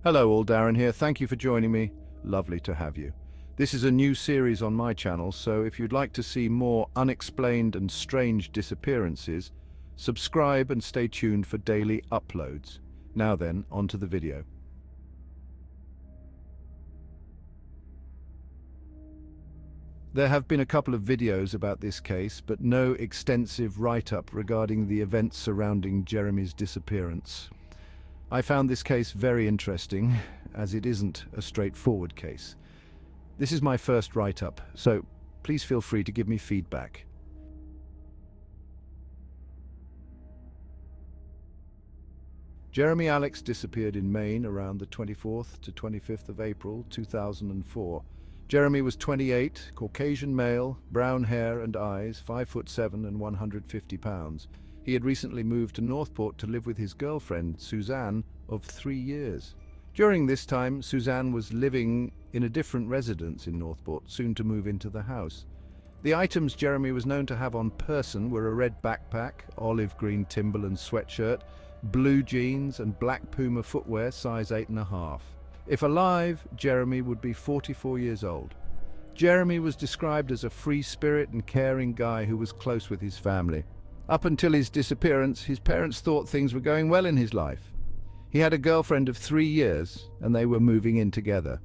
Hello all, Darren here. Thank you for joining me. Lovely to have you. This is a new series on my channel, so if you'd like to see more unexplained and strange disappearances, subscribe and stay tuned for daily uploads. Now then, on to the video. There have been a couple of videos about this case, but no extensive write-up regarding the events surrounding Jeremy's disappearance. I found this case very interesting, as it isn't a straightforward case. This is my first write-up, so please feel free to give me feedback. Jeremy Alex disappeared in Maine around the 24th to 25th of April 2004. Jeremy was 28, Caucasian male, brown hair and eyes, 5'7" and 150 pounds. He had recently moved to Northport to live with his girlfriend, Suzanne, of 3 years. During this time, Suzanne was living in a different residence in Northport, soon to move into the house. The items Jeremy was known to have on person were a red backpack, olive green Timberland sweatshirt, blue jeans and black Puma footwear size 8.5. If alive, Jeremy would be 44 years old. Jeremy was described as a free spirit and caring guy who was close with his family. Up until his disappearance, his parents thought things were going well in his life. He had a girlfriend of 3 years, and they were moving in together.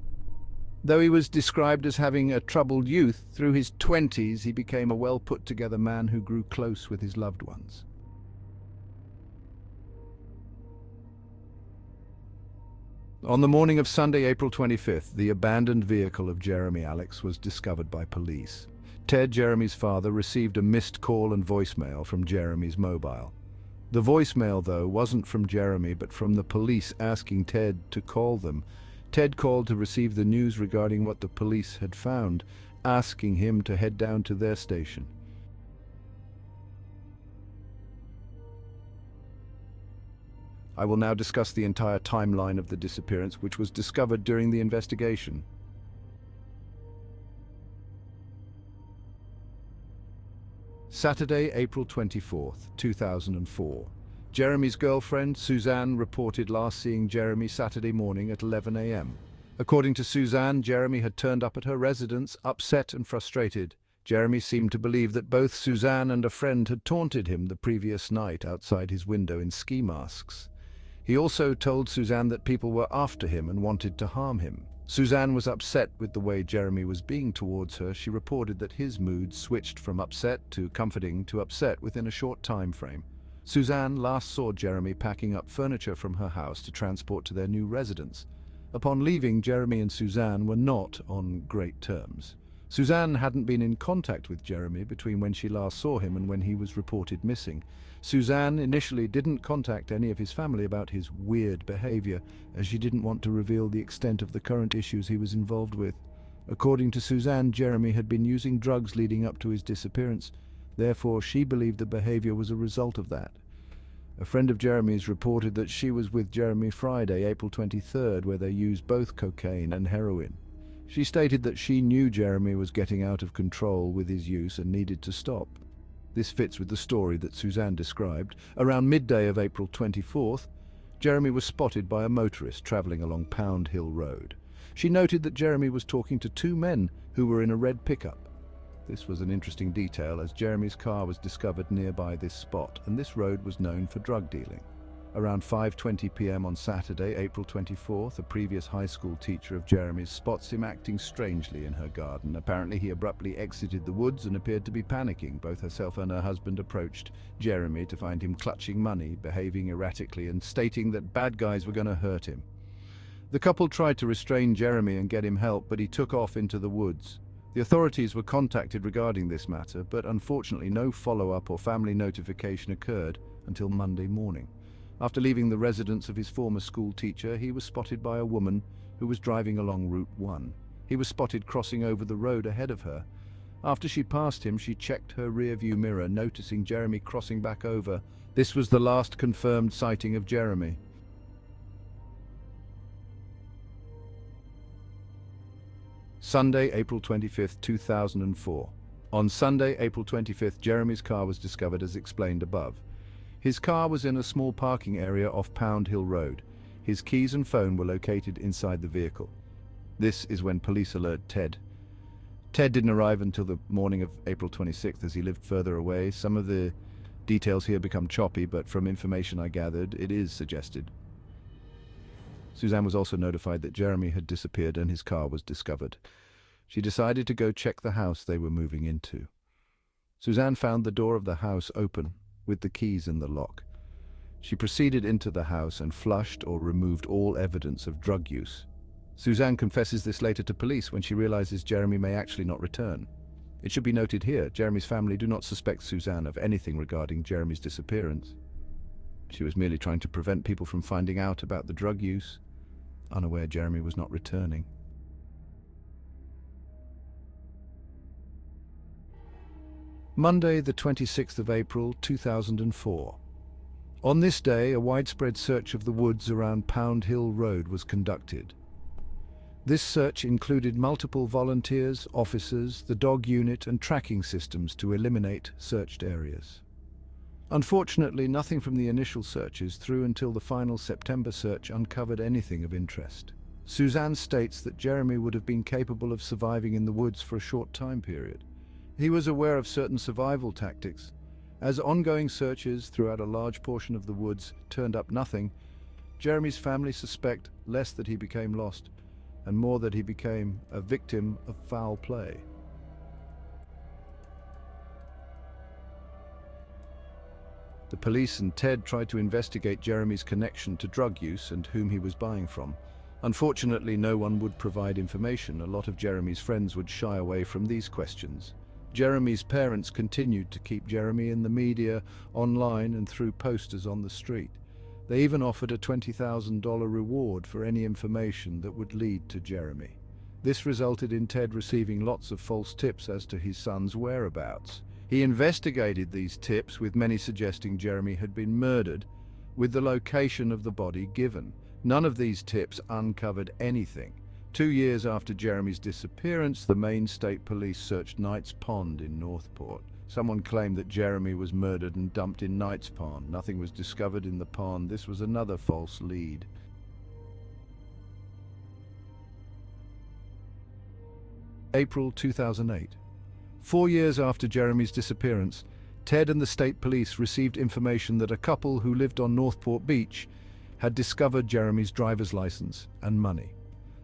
Though he was described as having a troubled youth, through his 20s he became a well-put-together man who grew close with his loved ones. On the morning of Sunday, April 25th, the abandoned vehicle of Jeremy Alex was discovered by police. Ted, Jeremy's father, received a missed call and voicemail from Jeremy's mobile. The voicemail, though, wasn't from Jeremy, but from the police asking Ted to call them. Ted called to receive the news regarding what the police had found, asking him to head down to their station. I will now discuss the entire timeline of the disappearance, which was discovered during the investigation. Saturday, April 24th, 2004. Jeremy's girlfriend, Suzanne, reported last seeing Jeremy Saturday morning at 11 a.m. According to Suzanne, Jeremy had turned up at her residence, upset and frustrated. Jeremy seemed to believe that both Suzanne and a friend had taunted him the previous night outside his window in ski masks. He also told Suzanne that people were after him and wanted to harm him. Suzanne was upset with the way Jeremy was being towards her. She reported that his mood switched from upset to comforting to upset within a short time frame. Suzanne last saw Jeremy packing up furniture from her house to transport to their new residence. Upon leaving, Jeremy and Suzanne were not on great terms. Suzanne hadn't been in contact with Jeremy between when she last saw him and when he was reported missing. Suzanne initially didn't contact any of his family about his weird behavior, as she didn't want to reveal the extent of the current issues he was involved with. According to Suzanne, Jeremy had been using drugs leading up to his disappearance. Therefore, she believed the behavior was a result of that. A friend of Jeremy's reported that she was with Jeremy Friday, April 23rd, where they used both cocaine and heroin. She stated that she knew Jeremy was getting out of control with his use and needed to stop. This fits with the story that Suzanne described. Around midday of April 24th, Jeremy was spotted by a motorist traveling along Pound Hill Road. She noted that Jeremy was talking to 2 men who were in a red pickup. This was an interesting detail, as Jeremy's car was discovered nearby this spot, and this road was known for drug dealing. Around 5:20 p.m. on Saturday, April 24th, a previous high school teacher of Jeremy's spots him acting strangely in her garden. Apparently, he abruptly exited the woods and appeared to be panicking. Both herself and her husband approached Jeremy to find him clutching money, behaving erratically, and stating that bad guys were going to hurt him. The couple tried to restrain Jeremy and get him help, but he took off into the woods. The authorities were contacted regarding this matter, but unfortunately no follow-up or family notification occurred until Monday morning. After leaving the residence of his former school teacher, he was spotted by a woman who was driving along Route 1. He was spotted crossing over the road ahead of her. After she passed him, she checked her rear-view mirror, noticing Jeremy crossing back over. This was the last confirmed sighting of Jeremy. Sunday, April 25th, 2004. On Sunday, April 25th, Jeremy's car was discovered as explained above. His car was in a small parking area off Pound Hill Road. His keys and phone were located inside the vehicle. This is when police alert Ted. Ted didn't arrive until the morning of April 26th as he lived further away. Some of the details here become choppy, but from information I gathered, it is suggested. Suzanne was also notified that Jeremy had disappeared and his car was discovered. She decided to go check the house they were moving into. Suzanne found the door of the house open, with the keys in the lock. She proceeded into the house and flushed or removed all evidence of drug use. Suzanne confesses this later to police when she realizes Jeremy may actually not return. It should be noted here, Jeremy's family do not suspect Suzanne of anything regarding Jeremy's disappearance. She was merely trying to prevent people from finding out about the drug use, unaware Jeremy was not returning. Monday, the 26th of April, 2004. On this day, a widespread search of the woods around Pound Hill Road was conducted. This search included multiple volunteers, officers, the dog unit, and tracking systems to eliminate searched areas. Unfortunately, nothing from the initial searches through until the final September search uncovered anything of interest. Suzanne states that Jeremy would have been capable of surviving in the woods for a short time period. He was aware of certain survival tactics. As ongoing searches throughout a large portion of the woods turned up nothing, Jeremy's family suspect less that he became lost, and more that he became a victim of foul play. The police and Ted tried to investigate Jeremy's connection to drug use and whom he was buying from. Unfortunately, no one would provide information. A lot of Jeremy's friends would shy away from these questions. Jeremy's parents continued to keep Jeremy in the media, online, and through posters on the street. They even offered a $20,000 reward for any information that would lead to Jeremy. This resulted in Ted receiving lots of false tips as to his son's whereabouts. He investigated these tips, with many suggesting Jeremy had been murdered, with the location of the body given. None of these tips uncovered anything. 2 years after Jeremy's disappearance, the Maine State Police searched Knight's Pond in Northport. Someone claimed that Jeremy was murdered and dumped in Knight's Pond. Nothing was discovered in the pond. This was another false lead. April 2008. 4 years after Jeremy's disappearance, Ted and the state police received information that a couple who lived on Northport Beach had discovered Jeremy's driver's license and money.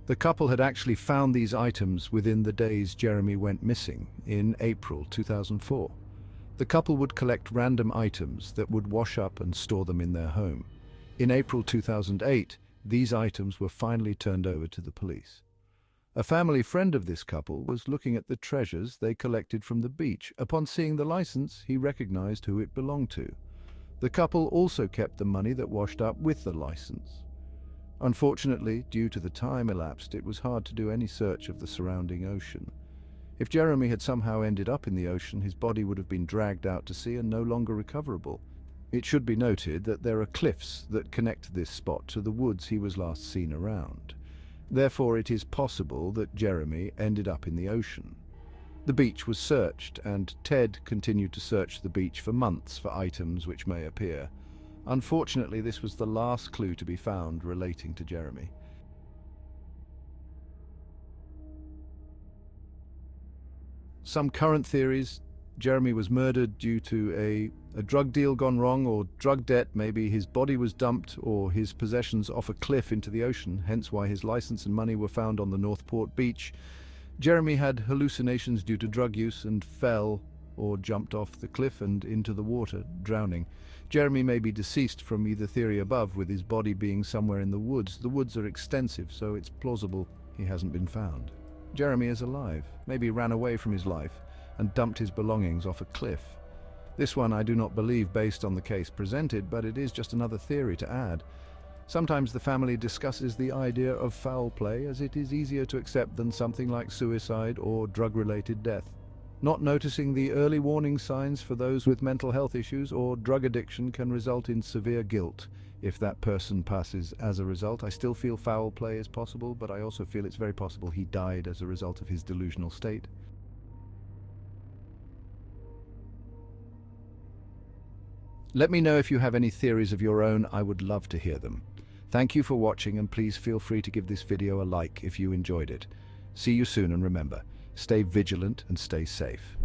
The couple had actually found these items within the days Jeremy went missing, in April 2004. The couple would collect random items that would wash up and store them in their home. In April 2008, these items were finally turned over to the police. A family friend of this couple was looking at the treasures they collected from the beach. Upon seeing the license, he recognized who it belonged to. The couple also kept the money that washed up with the license. Unfortunately, due to the time elapsed, it was hard to do any search of the surrounding ocean. If Jeremy had somehow ended up in the ocean, his body would have been dragged out to sea and no longer recoverable. It should be noted that there are cliffs that connect this spot to the woods he was last seen around. Therefore, it is possible that Jeremy ended up in the ocean. The beach was searched, and Ted continued to search the beach for months for items which may appear. Unfortunately, this was the last clue to be found relating to Jeremy. Some current theories: Jeremy was murdered due to a drug deal gone wrong, or drug debt. Maybe his body was dumped or his possessions off a cliff into the ocean, hence why his license and money were found on the Northport beach. Jeremy had hallucinations due to drug use and fell or jumped off the cliff and into the water, drowning. Jeremy may be deceased from either theory above, with his body being somewhere in the woods. The woods are extensive, so it's plausible he hasn't been found. Jeremy is alive, maybe ran away from his life and dumped his belongings off a cliff. This one I do not believe based on the case presented, but it is just another theory to add. Sometimes the family discusses the idea of foul play, as it is easier to accept than something like suicide or drug-related death. Not noticing the early warning signs for those with mental health issues or drug addiction can result in severe guilt if that person passes as a result. I still feel foul play is possible, but I also feel it's very possible he died as a result of his delusional state. Let me know if you have any theories of your own. I would love to hear them. Thank you for watching, and please feel free to give this video a like if you enjoyed it. See you soon, and remember, stay vigilant and stay safe.